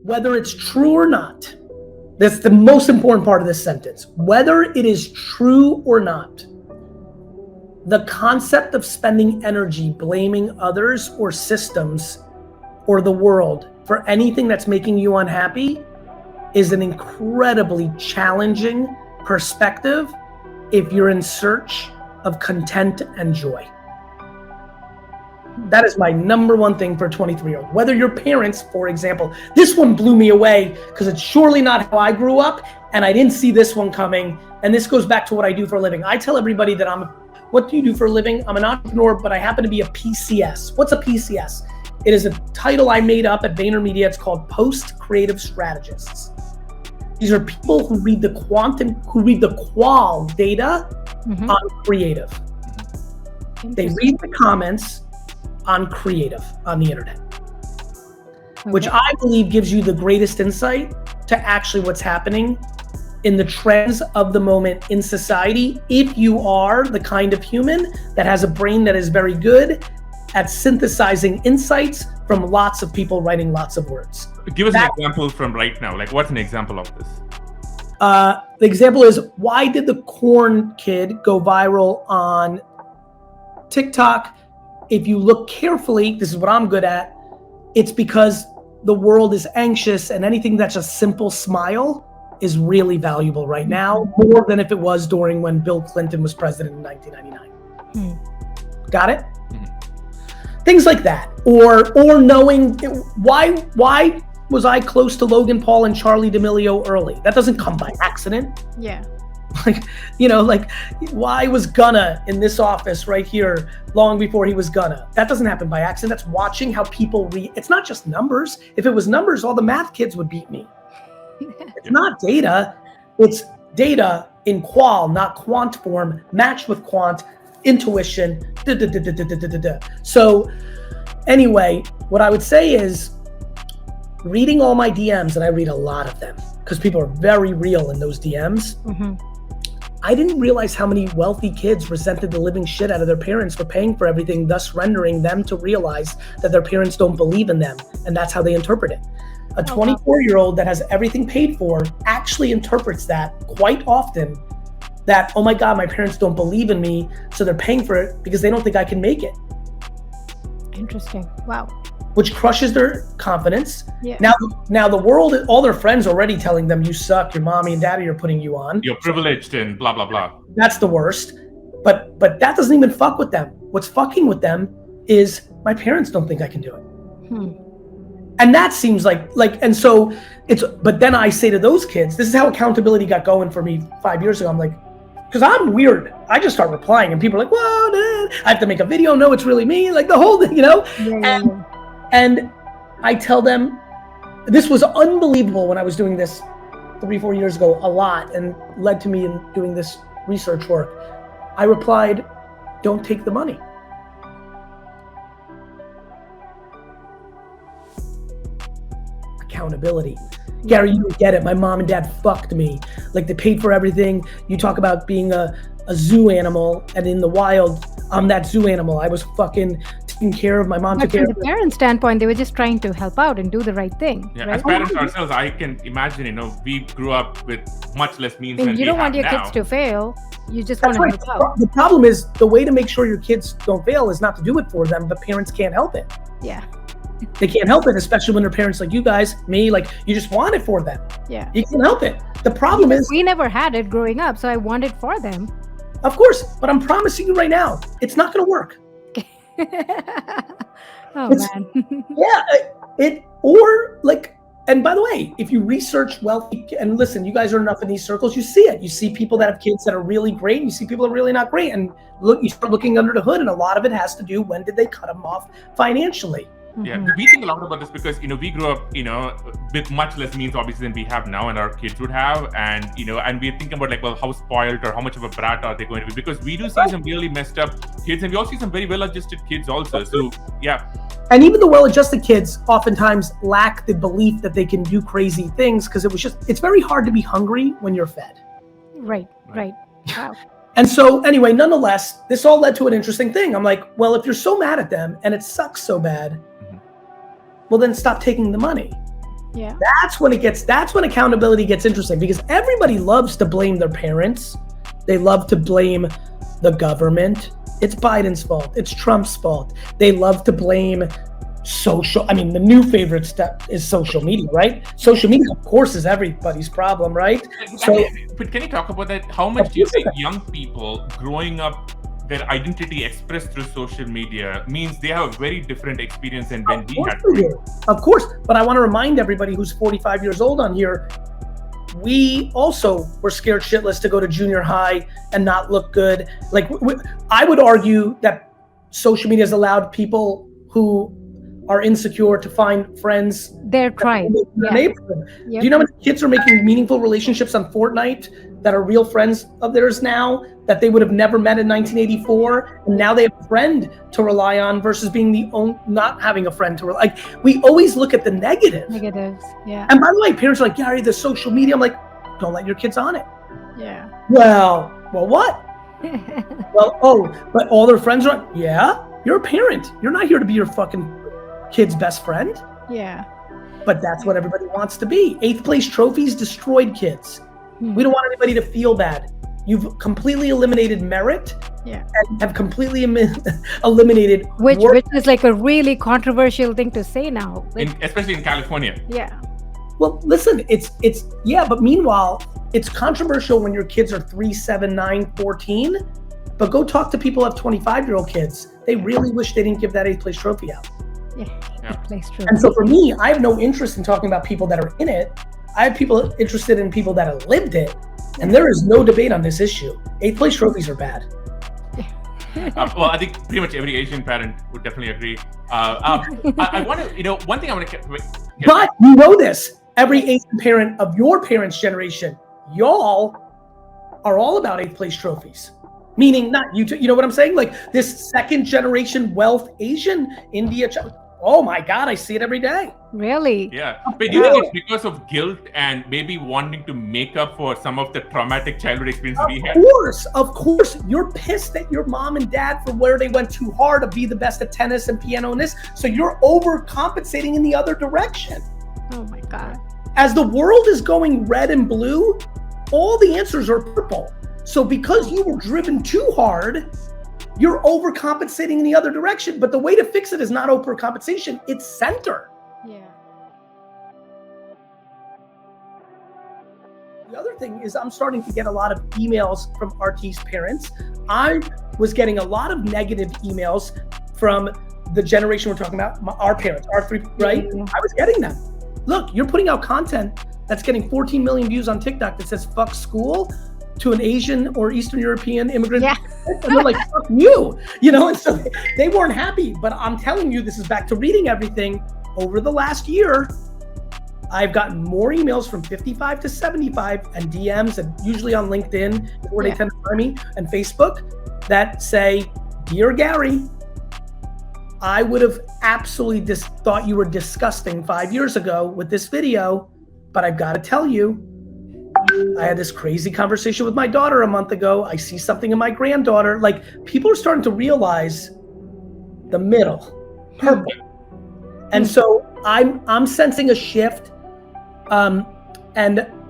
whether it's true or not, that's the most important part of this sentence. Whether it is true or not, the concept of spending energy blaming others or systems or the world for anything that's making you unhappy is an incredibly challenging perspective if you're in search of content and joy. That is my number one thing for a 23-year-old. Whether your parents, for example, this one blew me away because it's surely not how I grew up, and I didn't see this one coming. And this goes back to what I do for a living. I tell everybody that what do you do for a living? I'm an entrepreneur, but I happen to be a PCS. What's a PCS? It is a title I made up at VaynerMedia. It's called Post Creative Strategists. These are people who read the qual data on creative. They read the comments on creative on the internet, which I believe gives you the greatest insight to actually what's happening in the trends of the moment in society, if you are the kind of human that has a brain that is very good at synthesizing insights from lots of people writing lots of words. Give us an example from right now. Like, what's an example of this? The example is, why did the corn kid go viral on TikTok? If you look carefully, this is what I'm good at, it's because the world is anxious, and anything that's a simple smile is really valuable right now, more than if it was during when Bill Clinton was president in 1999. Got it? Things like that, or knowing why was I close to Logan Paul and Charlie D'Amelio early? That doesn't come by accident. Yeah. Like, why was Gunna in this office right here long before he was Gunna? That doesn't happen by accident. That's watching how people read. It's not just numbers. If it was numbers, all the math kids would beat me. It's not data. It's data in qual, not quant form, matched with quant, intuition. So anyway, what I would say is reading all my DMs, and I read a lot of them because people are very real in those DMs. I didn't realize how many wealthy kids resented the living shit out of their parents for paying for everything, thus rendering them to realize that their parents don't believe in them, and that's how they interpret it. A 24-year-old that has everything paid for actually interprets that quite often, that, oh my God, my parents don't believe in me, so they're paying for it because they don't think I can make it. Interesting. Wow. Which crushes their confidence. Yeah. Now the world, all their friends are already telling them, you suck, your mommy and daddy are putting you on. You're privileged and blah, blah, blah. That's the worst. But that doesn't even fuck with them. What's fucking with them is my parents don't think I can do it. And that seems like, and so but then I say to those kids, this is how accountability got going for me 5 years ago. I'm like, because I'm weird. I just start replying and people are like, whoa, I have to make a video. No, it's really me. Like the whole thing, And I tell them, this was unbelievable when I was doing this 3-4 years ago a lot, and led to me in doing this research work. I replied, don't take the money. Accountability. Gary, you don't get it. My mom and dad fucked me. Like, they paid for everything. You talk about being a zoo animal, and in the wild, I'm that zoo animal. I was fucking taking care of my mom. But from the parent standpoint, they were just trying to help out and do the right thing. Yeah, right? As parents ourselves, I can imagine, we grew up with much less means than we have now. You don't want your kids to fail. You just want to help out. The problem is, the way to make sure your kids don't fail is not to do it for them, but parents can't help it. Yeah. They can't help it, especially when they're parents like you guys, me, like, you just want it for them. Yeah. You can't help it. The problem is, we never had it growing up, so I want it for them. Of course, but I'm promising you right now, it's not going to work. Man. And by the way, if you research wealthy, and listen, you guys are enough in these circles, you see it. You see people that have kids that are really great, and you see people that are really not great. And look, you start looking under the hood, and a lot of it has to do, when did they cut them off financially? Yeah, we think a lot about this because, we grew up, with much less means obviously than we have now, and our kids would have. And, and we're thinking about, like, well, how spoiled or how much of a brat are they going to be? Because we do see some really messed up kids, and we also see some very well-adjusted kids also. So, yeah. And even the well-adjusted kids oftentimes lack the belief that they can do crazy things, because it's very hard to be hungry when you're fed. Right. Wow. And so anyway, nonetheless, this all led to an interesting thing. I'm like, well, if you're so mad at them and it sucks so bad, well, then stop taking the money. Yeah. That's when accountability gets interesting, because everybody loves to blame their parents. They love to blame the government. It's Biden's fault. It's Trump's fault. They love to blame the new favorite step is social media, right? Social media, of course, is everybody's problem, right? But can you talk about that? How much do you think young people growing up, their identity expressed through social media means they have a very different experience than when we had? Of course, but I want to remind everybody who's 45 years old on here, we also were scared shitless to go to junior high and not look good. Like, I would argue that social media has allowed people who are insecure to find friends. Their tribe. In their neighborhood. Yep. Do you know how many kids are making meaningful relationships on Fortnite that are real friends of theirs now that they would have never met in 1984? And now they have a friend to rely on versus being not having a friend to rely. Like, we always look at the negatives. Yeah. And by the way, parents are like, Gary, the social media. I'm like, don't let your kids on it. Yeah. Well, what? But all their friends are, yeah, you're a parent. You're not here to be your fucking kid's best friend. Yeah. But that's what everybody wants to be. 8th place trophies destroyed kids. We don't want anybody to feel bad. You've completely eliminated merit. Yeah. And have completely eliminated which is like a really controversial thing to say now. Like, especially in California. Yeah. Well, listen, it's but meanwhile, it's controversial when your kids are 3, 7, 9, 14. But go talk to people who have 25-year-old kids. They really wish they didn't give that 8th place trophy out. Yeah. And so for me, I have no interest in talking about people that are in it. I have people interested in people that have lived it. And there is no debate on this issue. 8th place trophies are bad. Well, I think pretty much every Asian parent would definitely agree. I want to, one thing I want to But you know this, every Asian parent of your parents' generation, y'all are all about 8th place trophies. Meaning not you, you know what I'm saying? Like this second generation wealth Asian, India, oh my God, I see it every day. Really? Yeah. But do you think it's because of guilt and maybe wanting to make up for some of the traumatic childhood experience we had? Of course. You're pissed at your mom and dad for where they went too hard to be the best at tennis and piano and this. So you're overcompensating in the other direction. Oh my God. As the world is going red and blue, all the answers are purple. So because you were driven too hard, you're overcompensating in the other direction. But the way to fix it is not overcompensation, it's center. Yeah. The other thing is I'm starting to get a lot of emails from artists' parents. I was getting a lot of negative emails from the generation we're talking about, our parents, our three, right? Yeah. I was getting them. Look, you're putting out content that's getting 14 million views on TikTok that says fuck school to an Asian or Eastern European immigrant. Yeah. And they're like, fuck you, and so they weren't happy. But I'm telling you, this is back to reading everything. Over the last year, I've gotten more emails from 55 to 75 and DMs, and usually on LinkedIn, where they tend to find me, and Facebook, that say, Dear Gary, I would have absolutely thought you were disgusting 5 years ago with this video, but I've got to tell you, I had this crazy conversation with my daughter a month ago. I see something in my granddaughter. Like, people are starting to realize the middle, purple. And so I'm sensing a shift, and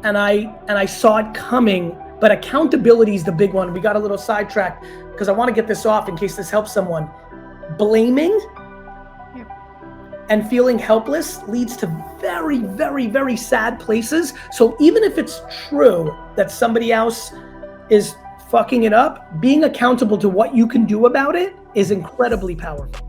I saw it coming. But accountability is the big one. We got a little sidetracked because I want to get this off in case this helps someone. Blaming and feeling helpless leads to very, very, very sad places. So even if it's true that somebody else is fucking it up, being accountable to what you can do about it is incredibly powerful.